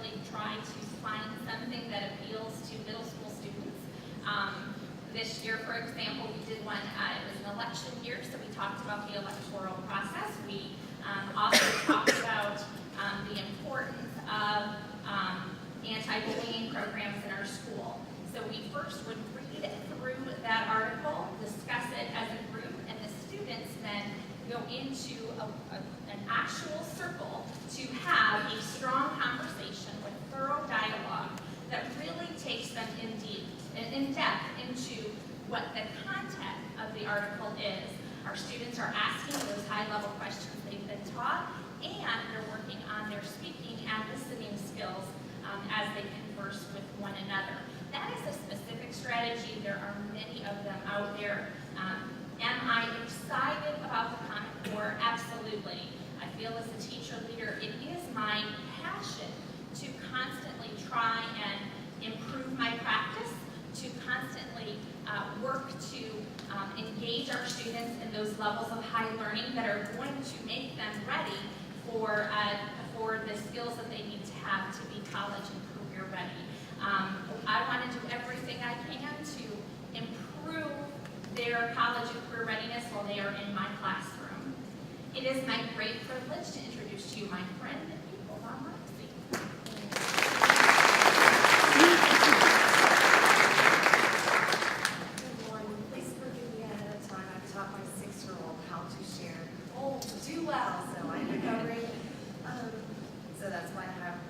really try to find something that appeals to middle school students. This year, for example, we did one, it was an election year, so we talked about the electoral process. We also talked about the importance of anti-bullying programs in our school. So we first would read through that article, discuss it as a group, and the students then go into an actual circle to have a strong conversation with thorough dialogue that really takes them in depth into what the content of the article is. Our students are asking those high-level questions they've been taught, and they're working on their speaking and listening skills as they converse with one another. That is a specific strategy. There are many of them out there. Am I excited about the Common Core? Absolutely. I feel as a teacher leader, it is my passion to constantly try and improve my practice, to constantly work to engage our students in those levels of high learning that are going to make them ready for the skills that they need to have to be college and career ready. I want to do everything I can to improve their college and career readiness while they are in my classroom. It is my great privilege to introduce to you my friend and pupil, Roxy. Good morning. Please forgive me ahead of time. I've taught my 6-year-old how to share too well, so I'm recovering. So that's why I have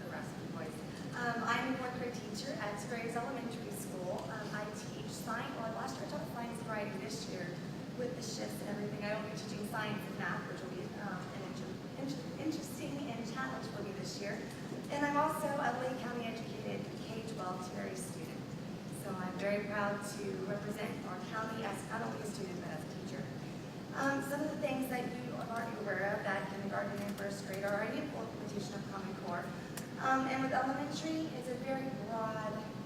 the raspy voice. I'm a fourth grade teacher at Graves Elementary School. I teach science. Well, last year I taught science and writing. This year, with the shifts and everything, I will be teaching science and math, which will be an interesting and challenge for me this year. And I'm also a Lake County educated K-12 Terry student. So I'm very proud to represent our county as not only a student but as a teacher. Some of the things that you are already aware of that kindergarten and first grade are already implementation of Common Core. And with elementary, it's a very broad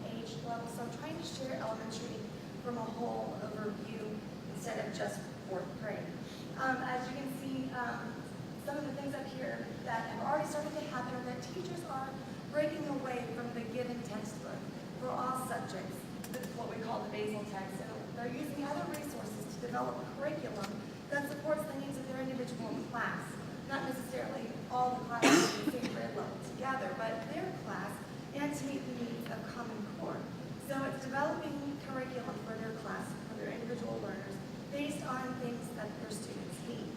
age level, so I'm trying to share elementary from a whole overview instead of just fourth grade. As you can see, some of the things up here that have already started to happen are that teachers are breaking away from the given textbook for all subjects. This is what we call the basal text. So they're using other resources to develop a curriculum that supports the needs of their individual class. Not necessarily all the classes in the same grade level together, but their class and to meet the needs of Common Core. So it's developing curriculum for their class, for their individual learners, based on things that their students need.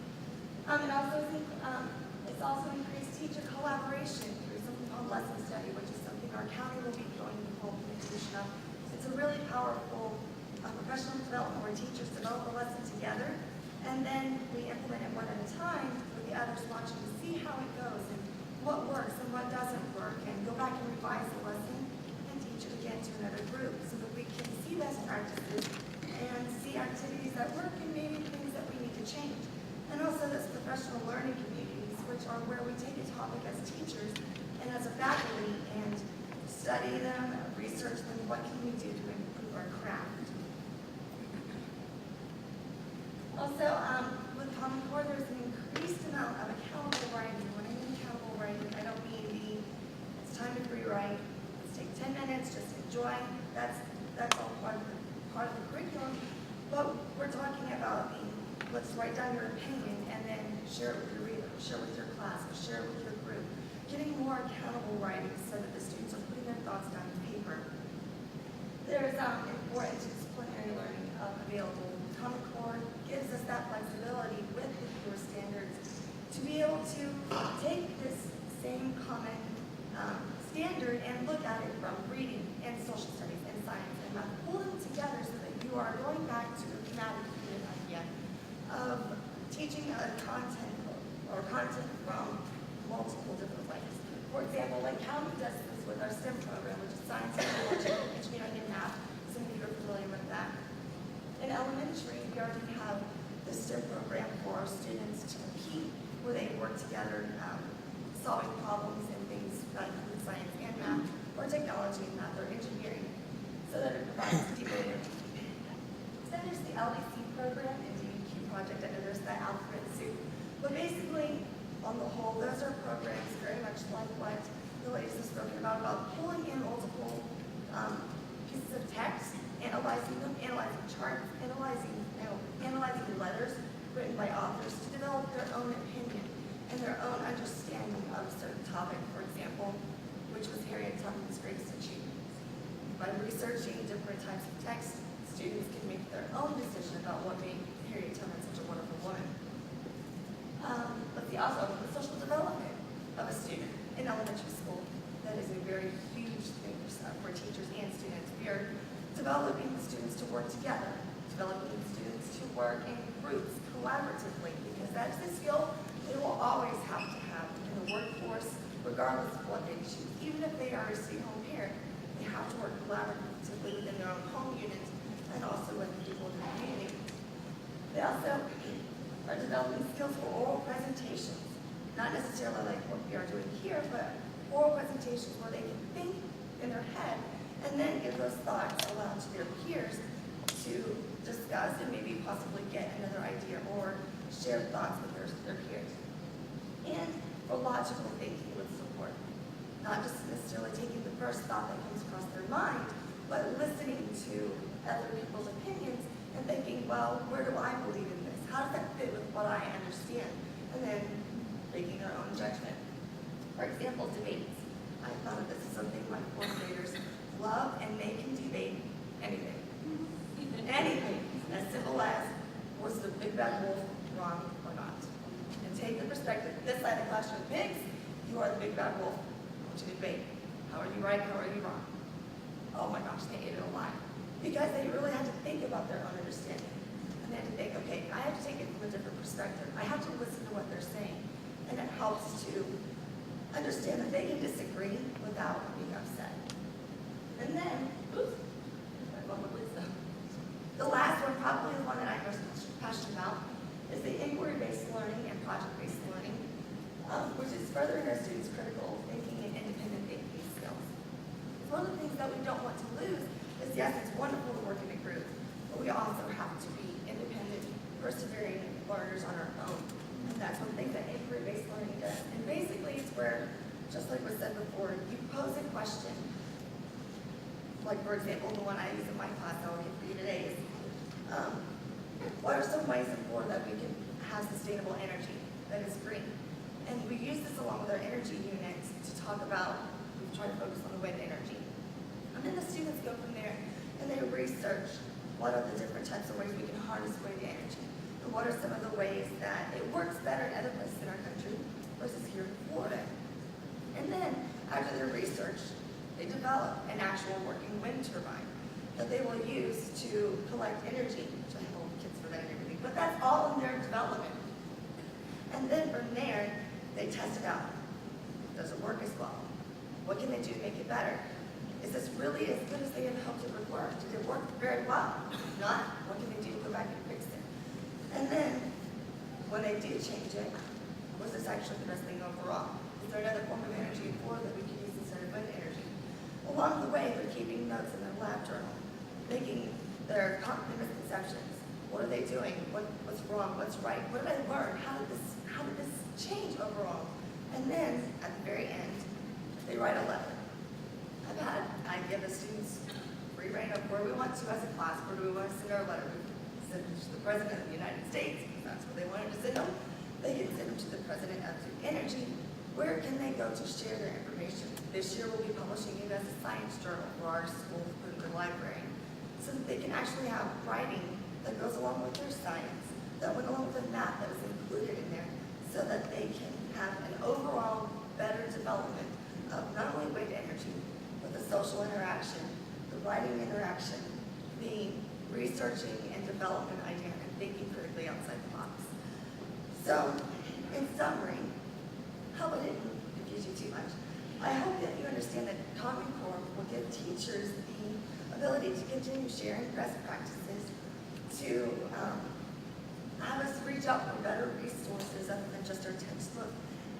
It's also increased teacher collaboration through something called lesson study, which is something our county will be doing the whole implementation of. It's a really powerful professional development where teachers develop a lesson together, and then we implement it one at a time with the others watching to see how it goes and what works and what doesn't work, and go back and revise the lesson and teach it again to another group so that we can see best practices and see activities that work and maybe things that we need to change. And also this professional learning communities, which are where we take a topic as teachers and as a faculty and study them, research them, what can we do to improve our craft. Also, with Common Core, there's an increased amount of accountable writing. When I mean accountable writing, I don't mean it's time to rewrite, let's take 10 minutes, just enjoy. That's all part of the curriculum. But we're talking about let's write down your opinion and then share it with your reader, share it with your class, share it with your group. Getting more accountable writing so that the students are putting their thoughts down on paper. There's important disciplinary learning available. Common Core gives us that flexibility with the pure standards to be able to take this same common standard and look at it from reading and social studies and science and math, pull them together so that you are going back to a thematic idea of teaching a content from multiple different ways. For example, like County does this with our STEM program, which is science, technology, engineering, and math. Some of you are familiar with that. In elementary, we already have the STEM program for our students to compete, where they work together, solving problems and things that include science and math, or technology and math, or engineering, so that it provides deeper learning. Then there's the LEC program and DEQ project, and there's the alphabet soup. But basically, on the whole, those are programs very much like what the Oasis about pulling in multiple pieces of text, analyzing them, analyzing charts, analyzing letters written by authors to develop their own opinion and their own understanding of a certain topic, for example, which was Harriet Tubman's greatest achievement. By researching different types of text, students can make their own decision about what made Harriet Tubman such a wonderful woman. But also the social development of a student in elementary school. That is a very huge thing for teachers and students. We are developing the students to work together, developing the students to work in groups collaboratively, because that's a skill they will always have to have in the workforce, regardless of what they choose. Even if they are a stay-at-home parent, they have to work collaboratively within their own home units and also with people in the community. They also are developing skills for oral presentations, not necessarily like what we are doing here, but oral presentations where they can think in their head and then give those thoughts aloud to their peers to discuss and maybe possibly get another idea or share thoughts with their peers. And for logical thinking with support, not just necessarily taking the first thought that comes across their mind, but listening to other people's opinions and thinking, well, where do I believe in this? How does that fit with what I understand? And then making their own judgment. For example, debates. I thought that this is something my fourth graders love, and they can debate anything. Anything. As simple as, was the big bad wolf wrong or not? And take the perspective, this side of the classroom pigs, you are the big bad wolf. I want you to debate. How are you right? How are you wrong? Oh my gosh, they ate it alive. Because they really had to think about their own understanding. And they had to think, okay, I have to take it from a different perspective. I have to listen to what they're saying. And it helps to understand that they can disagree without being upset. And then, the last one, probably the one that I'm most passionate about, is the inquiry-based learning and project-based learning, which is furthering our students' critical thinking and independent thinking skills. One of the things that we don't want to lose is, yes, it's wonderful to work in a group, but we also have to be independent, persevering learners on our own. And that's one thing that inquiry-based learning does. And basically, it's where, just like was said before, you pose a question. Like, for example, the one I use in my class that I'll give for you today is, what are some ways in Florida that we can have sustainable energy that is green? And we use this along with our energy units to talk about, we try to focus on the wind energy. And then the students go from there and they research what are the different types of ways we can harness wind energy. And what are some of the ways that it works better in other places in our country versus here in Florida. And then, after their research, they develop an actual working wind turbine that they will use to collect energy, which I hope kids for that and everything, but that's all in their development. And then from there, they test it out. Does it work as well? What can they do to make it better? Is this really as good as they had hoped it would work? Did it work very well? If not, what can they do to go back and fix it? And then, when they do change it, was this actually the best thing overall? Is there another form of energy in Florida that we can use instead of wind energy? Along the way, they're keeping notes in their lab journal, making their misconceptions. What are they doing? What's wrong? What's right? What did I learn? How did this change overall? And then, at the very end, they write a letter. I give the students free reign of where we want to as a class. Where do we want to send our letter? We send it to the President of the United States, because that's where they wanted to send them. They can send them to the President of Duke Energy. Where can they go to share their information? This year we'll be publishing it as a science journal for our school through the library, so that they can actually have writing that goes along with their science, that went along with the math that was included in there, so that they can have an overall better development of not only wind energy, but the social interaction, the writing interaction, the researching and development idea, and thinking critically outside the box. So, in summary, hope I didn't confuse you too much. I hope that you understand that Common Core will give teachers the ability to continue sharing best practices, to have us reach out for better resources other than just our textbook,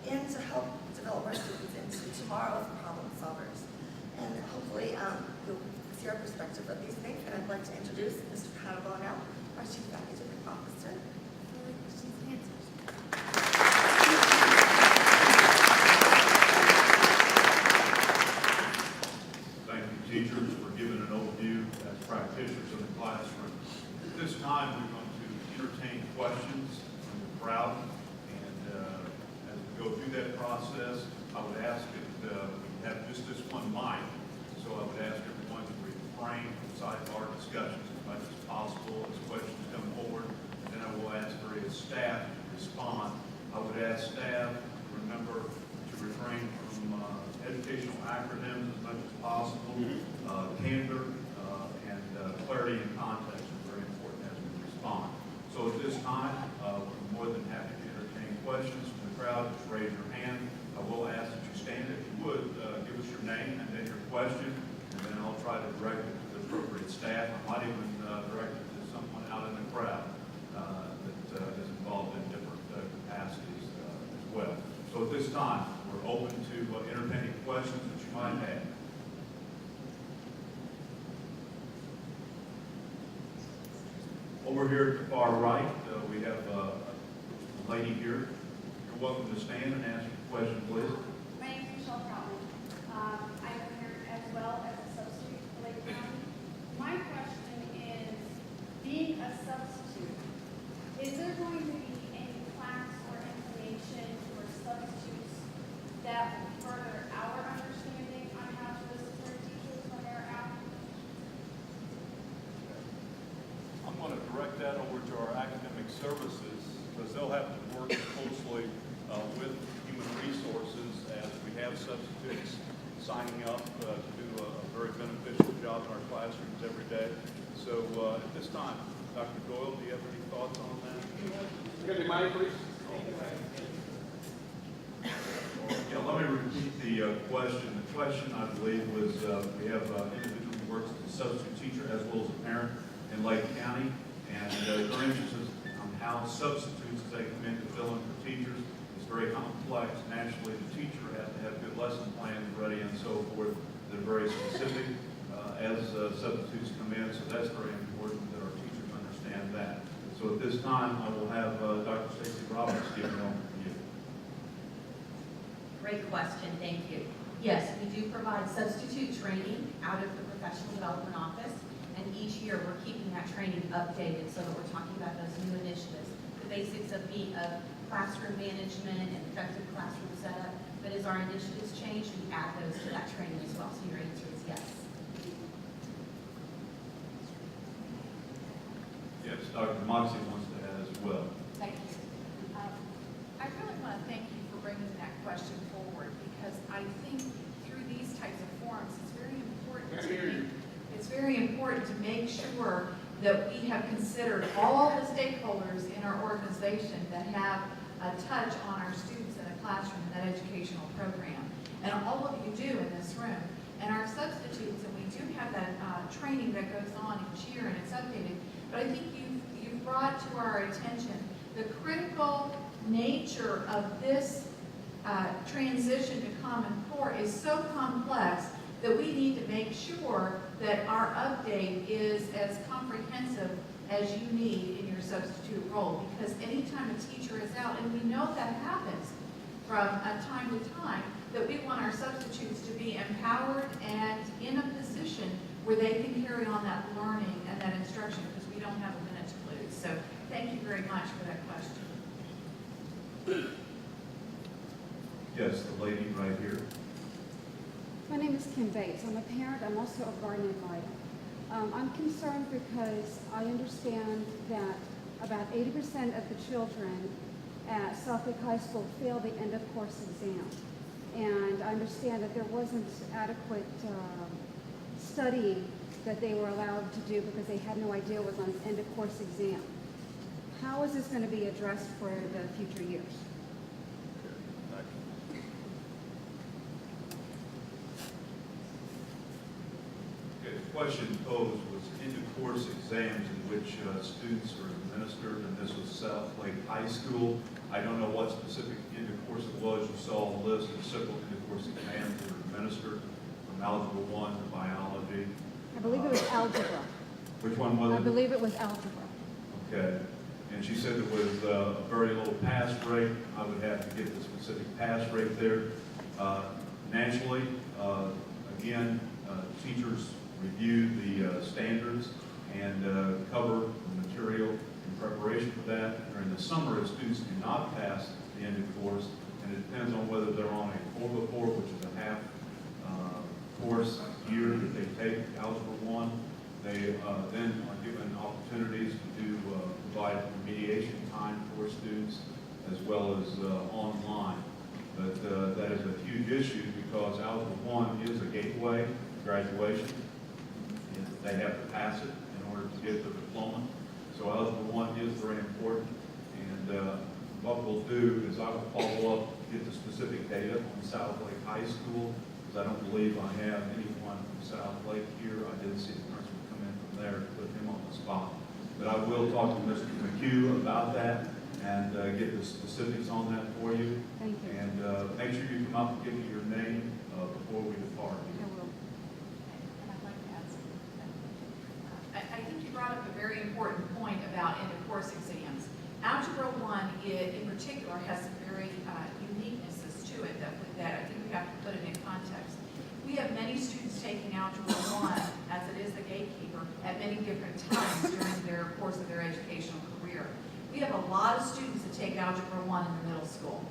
and to help develop our students into tomorrow's problem solvers. And hopefully you'll see our perspective of these things. And I'd like to introduce Mr. Paddlebaugh now, our Chief Academic Officer, for the questions and answers. this one might. So I would ask everyone to refrain from sidebar discussions as much as possible as questions come forward. And then I will ask various staff to respond. I would ask staff to remember to refrain from educational acronyms as much as possible. Candor and clarity and context are very important as we respond. So at this time, we're more than happy to entertain questions from the crowd. Just raise your hand. I will ask that you stand if you would. Give us your name and then your question, and then I'll try to direct it to the appropriate staff. I might even direct it to someone out in the crowd that is involved in different capacities as well. So at this time, we're open to entertaining questions that you might have. Over here at the far right, we have a lady here. You're welcome to stand and ask your question, please. My name is Michelle Troutman. I'm here as well as a substitute for Lake County. My question is, being a substitute, is there going to be any class or information for substitutes that will further our understanding on how to assist our teachers when they're out? I'm going to direct that over to our academic services because they'll have to work closely with human resources as we have substitutes signing up to do a very beneficial job in our classrooms every day. So at this time, Dr. Doyle, do you have any thoughts on that? Get the mic, please. Yeah, let me repeat the question. The question, I believe, was we have an individual who works as a substitute teacher as well as a parent in Lake County, and their interest is on how substitutes, as they come in to fill in for teachers, is very complex. Naturally, the teacher has to have good lesson plans ready and so forth. They're very specific as substitutes come in, so that's very important that our teachers understand that. So at this time, I will have Dr. Stacey Roberts give an overview. Great question, thank you. Yes, we do provide substitute training out of the professional development office, and each year we're keeping that training updated so that we're talking about those new initiatives, the basics of classroom management and effective classroom setup. But as our initiatives change, we add those to that training as well. So your answer is yes. Yes, Dr. Moxie wants to add as well. Thank you. I really want to thank you for bringing that question forward because I think through these types of forums, it's very important to make sure that we have considered all the stakeholders in our organization that have a touch on our students in a classroom in that educational program. And all of you do in this room. And our substitutes, and we do have that training that goes on each year and it's updated. But I think you've brought to our attention the critical nature of this transition to Common Core is so complex that we need to make sure that our update is as comprehensive as you need in your substitute role. Because anytime a teacher is out, and we know that happens from time to time, that we want our substitutes to be empowered and in a position where they can carry on that learning and that instruction because we don't have a minute to lose. So thank you very much for that question. Yes, the lady right here. My name is Kim Bates. I'm a parent. I'm also a guardian ad litem. I'm concerned because I understand that about 80% of the children at South Lake High School fail the end of course exam. And I understand that there wasn't adequate studying that they were allowed to do because they had no idea it was on an end of course exam. How is this going to be addressed for the future years? Okay, the question posed was end-of-course exams in which students are administered, and this was South Lake High School. I don't know what specific end-of-course it was. You saw a list of several end-of-course exams that were administered, from Algebra 1 to Biology. I believe it was algebra. Which one was it? I believe it was algebra. Okay. And she said there was a very low pass rate. I would have to get the specific pass rate there. Naturally, again, teachers review the standards and cover the material in preparation for that. During the summer, if students do not pass the end of course, and it depends on whether they're on a 4x4, which is a half They then are given opportunities to provide remediation time for students as well as online. But that is a huge issue because Algebra 1 is a gateway to graduation. And they have to pass it in order to get the diploma. So Algebra 1 is very important. And what we'll do is I will follow up, get the specific data on South Lake High School, because I don't believe I have anyone from South Lake here. I didn't see the principal come in from there to put him on the spot. But I will talk to Mr. McHugh about that and get the specifics on that for you. Thank you. And make sure you come up and give me your name before we depart. I will. And I'd like to add something. I think you brought up a very important point about end-of-course exams. Algebra 1 in particular has some very uniquenesses to it that I think we have to put it in context. We have many students taking Algebra 1, as it is the gatekeeper, at many different times during their course of their educational career. We have a lot of students that take Algebra 1 in the middle school.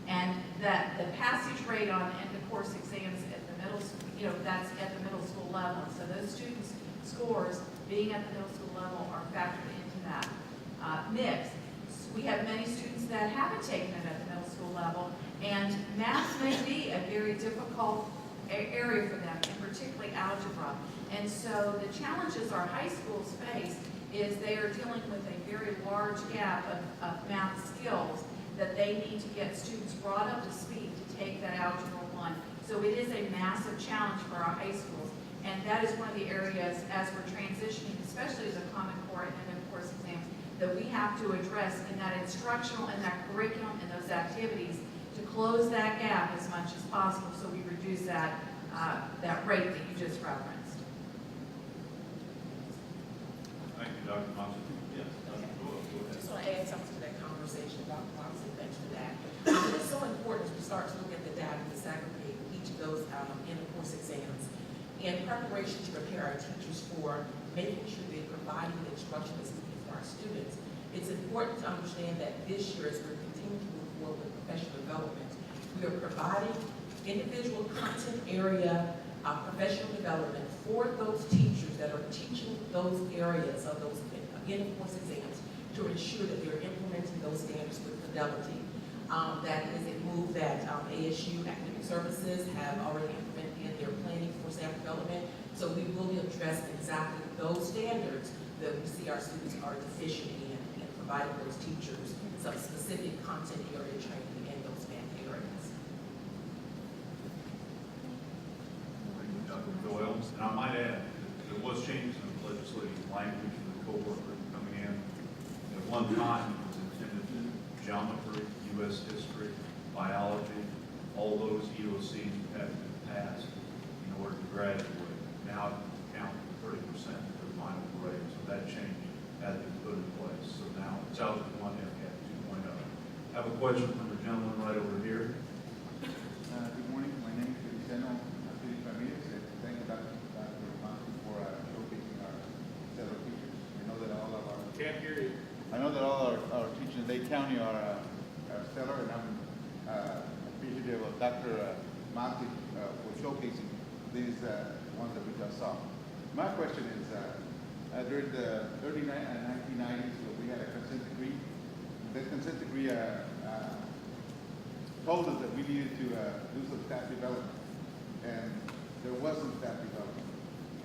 And that the passage rate on end-of-course exams at the middle school, that's at the middle school level. So those students' scores being at the middle school level are factored into that mix. We have many students that haven't taken it at the middle school level, and math may be a very difficult area for them, and particularly algebra. And so the challenges our high schools face is they are dealing with a very large gap of math skills that they need to get students brought up to speed to take that Algebra 1. So it is a massive challenge for our high schools. And that is one of the areas, as we're transitioning, especially as a Common Core and end-of-course exams, that we have to address in that instructional and that curriculum and those activities to close that gap as much as possible so we reduce that rate that you just referenced. Thank you, Dr. Monson. Yes, Dr. Doyle, go ahead. Just want to add something to that conversation, Dr. Moxley, thanks for that. It's so important to start to look at the data and disaggregate each of those end-of-course exams in preparation to prepare our teachers for making sure they're providing the instruction that's needed for our students. It's important to understand that this year, as we're continuing to move forward with professional development, we are providing individual content area professional development for those teachers that are teaching those areas of those end-of-course exams to ensure that they're implementing those standards with fidelity. That is a move that ASU Academic Services have already implemented in their planning for staff development. So we will be addressing exactly those standards that we see our students are deficient in providing those teachers some specific content area training in those math areas. Thank you, Dr. Doyle. And I might add, that there was changes in the legislative language for the cohort coming in. At one time, it was intended to geometry, U.S. history, biology, all those EOCs had to be passed in order to graduate. Now it counts 30% for the final grade, so that change had been put in place. So now it's Algebra 1 MCAT 2.0. I have a question from the gentleman right over here. Good morning. My name is Feliciano Ramirez. Thank you, Dr. Monson, for showcasing our set of teachers. I know that all of our I know that all our teachers in Lake County are stellar, and I'm appreciative of Dr. Monson for showcasing these ones that we just saw. My question is, during the early 1990s, we had a consent decree. That consent decree told us that we needed to do some staff development, and there was some staff development,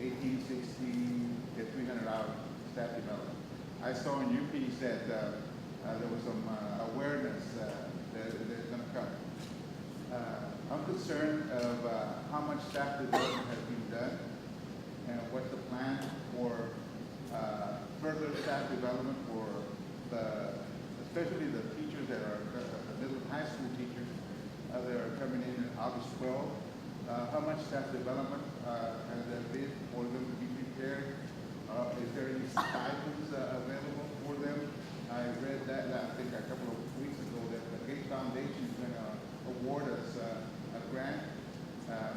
18, 16, get 300 hours staff development. I saw in your piece that there was some awareness that is going to come. I'm concerned of how much staff development has been done and what's the plan for further staff development for especially the teachers that are middle and high school teachers that are coming in August 12. How much staff development has there been for them to be prepared? Is there any stipends available for them? I read that, I think, a couple of weeks ago that the Gates Foundation is going to award us a grant.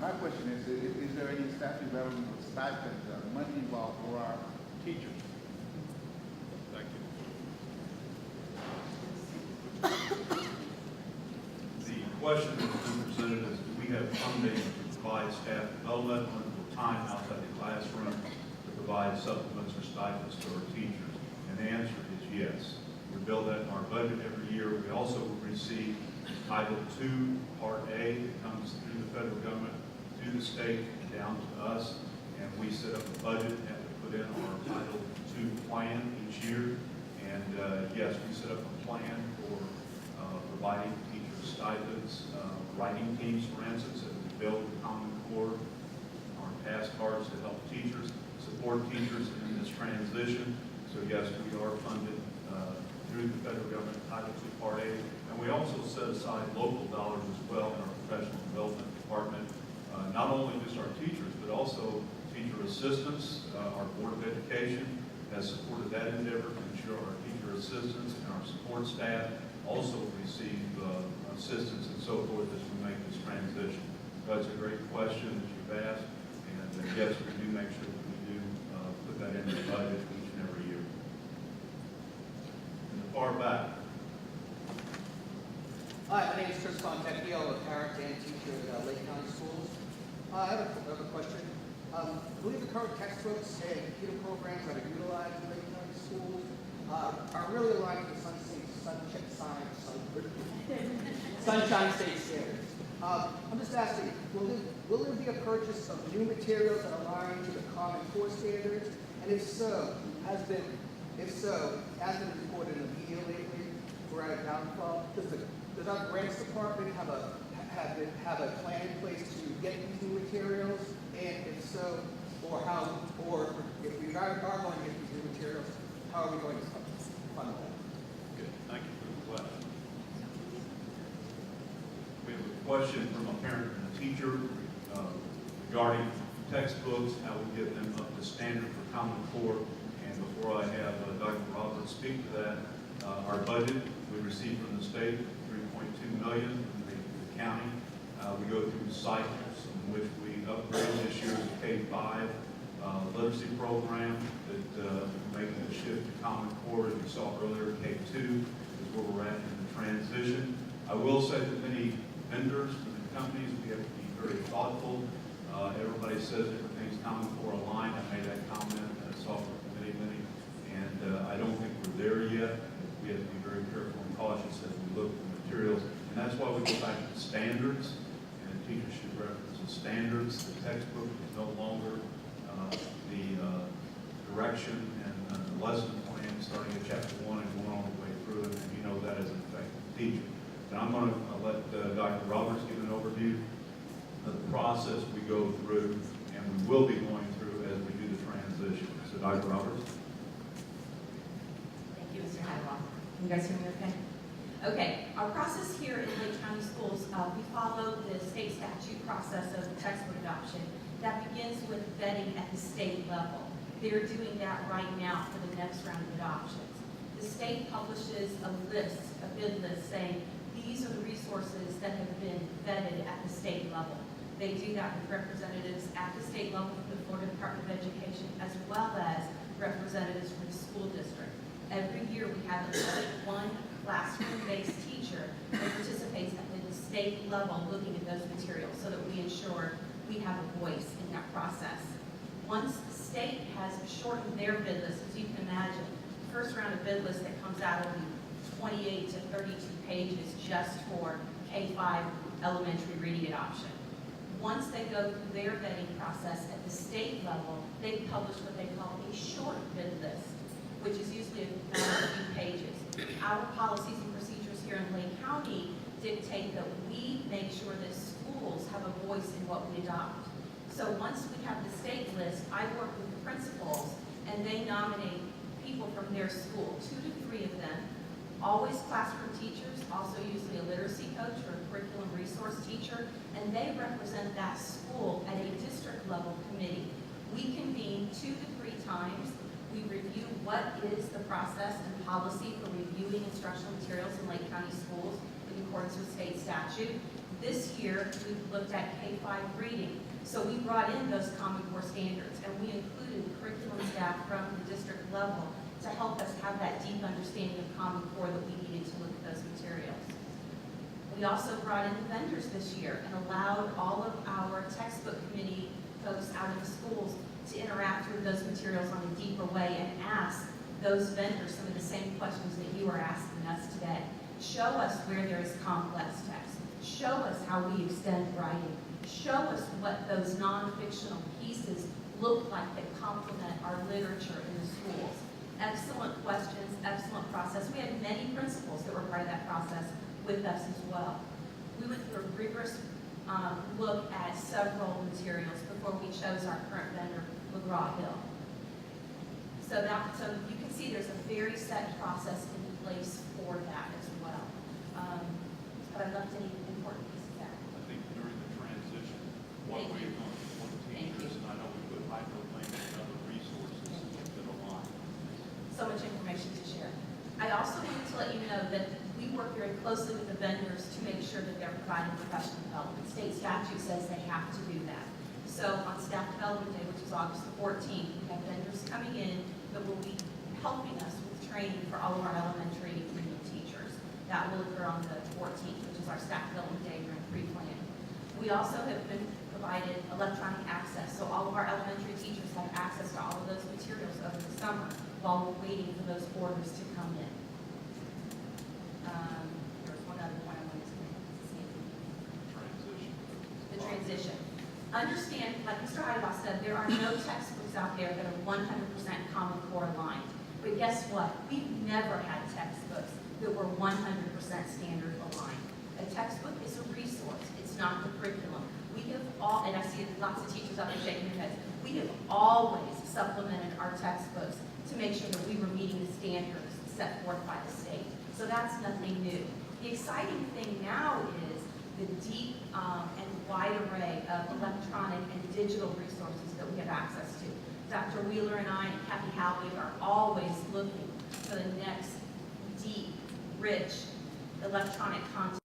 My question is there any staff development with stipends, money involved for our teachers? Thank you. The question that's been presented is, do we have funding to provide staff development or time outside the classroom to provide supplements or stipends to our teachers? And the answer is yes. We build that in our budget every year. We also receive Title II, Part A, that comes through the federal government to the state and down to us. And we set up a budget and have to put in our Title II plan each year. And yes, we set up a plan for providing teachers stipends, writing teams, for instance, that we build the Common Core, our task cards to help teachers, support teachers in this transition. So yes, we are funded through the federal government, Title II Part A. And we also set aside local dollars as well in our professional development department. Not only just our teachers, but also teacher assistants. Our Board of Education has supported that endeavor to ensure our teacher assistants and our support staff also receive assistance and so forth as we make this transition. So that's a great question that you've asked. And yes, we do make sure that we do put that in the budget each and every year. In the far back. Hi, my name is Chris Fontecchio, a parent and teacher at Lake County Schools. I have a question. I believe the current textbooks and computer programs that are utilized in Lake County Schools are really aligned with the Sunshine State standards. I'm just asking, will there be a purchase of new materials that align to the Common Core standards? And if so, has been reported in the media lately for a downfall? Does our grants department have a plan in place to get these new materials? And if so, or if we are going to get these new materials, how are we going to fund that? Good. Thank you for the question. We have a question from a parent and a teacher regarding textbooks, how we get them up to standard for Common Core. And before I have Dr. Roberts speak to that, our budget we received from the state, $3.2 million from the county. We go through cycles in which we upgrade this year's K-5 literacy program that making the shift to Common Core, as we saw earlier. K-2 is where we're at in the transition. I will say that many vendors and companies, we have to be very thoughtful. Everybody says everything's Common Core aligned. I made that comment at a software committee meeting, and I don't think we're there yet. We have to be very careful and cautious as we look at the materials, and that's why we go back to the standards, and teachers should reference the standards. The textbook is no longer the direction and the lesson plan starting at chapter 1 and going all the way through it, and you know that as an effective teacher. Now I'm going to let Dr. Roberts give an overview of the process we go through, and we will be going through as we do the transition. So Dr. Roberts. Thank you, Mr. Hadwell. Can you guys hear me okay? Okay, our process here in Lake County Schools, we follow the state statute process of textbook adoption. That begins with vetting at the state level. They're doing that right now for the next round of adoptions. The state publishes a list, a bid list, saying these are the resources that have been vetted at the state level. They do that with representatives at the state level from the Florida Department of Education, as well as representatives from the school district. Every year we have at least one classroom-based teacher that participates at the state level looking at those materials so that we ensure we have a voice in that process. Once the state has shortened their bid list, as you can imagine, the first round of bid list that comes out will be 28 to 32 pages just for K-5 elementary reading adoption. Once they go through their vetting process at the state level, they publish what they call a short bid list, which is usually a few pages. Our policies and procedures here in Lake County dictate that we make sure that schools have a voice in what we adopt. So once we have the state list, I work with the principals, and they nominate people from their school, 2 to 3 of them, always classroom teachers, also usually a literacy coach or a curriculum resource teacher, and they represent that school at a district level committee. We convene 2 to 3 times. We review what is the process and policy for reviewing instructional materials in Lake County schools in accordance with state statute. This year, we've looked at K-5 reading. So we brought in those Common Core standards, and we included curriculum staff from the district level to help us have that deep understanding of Common Core that we needed to look at those materials. We also brought in the vendors this year and allowed all of our textbook committee folks out in the schools to interact with those materials on a deeper way and ask those vendors some of the same questions that you are asking us today. Show us where there is complex text. Show us how we extend writing. Show us what those non-fictional pieces look like that complement our literature in the schools. Excellent questions, excellent process. We had many principals that were part of that process with us as well. We went through a rigorous look at several materials before we chose our current vendor, McGraw-Hill. So you can see there's a very set process in place for that as well. But I left any important pieces out. I think during the transition, what Thank we've you. done for the Thank teachers, and I know we put hyperlinks and other resources that align. So much information to share. I also wanted to let you know that we work very closely with the vendors to make sure that they're providing professional development. State statute says they have to do that. So on Staff Development Day, which is August the 14th, we have vendors coming in that will be helping us with training for all of our elementary union teachers. That will occur on the 14th, which is our Staff Development Day during pre-plan. We also have been provided electronic access, so all of our elementary teachers have access to all of those materials over the summer while we're waiting for those orders to come in. There was one other one I wanted to see. Transition. The transition. Understand, like Mr. Heidenbach said, there are no textbooks out there that are 100% Common Core aligned. But guess what? We've never had textbooks that were 100% standard aligned. A textbook is a resource. It's not the curriculum. We have all, and I see lots of teachers out there shaking their heads, we have always supplemented our textbooks to make sure that we were meeting the standards set forth by the state. So that's nothing new. The exciting thing now is the deep and wide array of electronic and digital resources that we have access to. Dr. Wheeler and I and Kathy Howley are always looking for the next deep, rich electronic content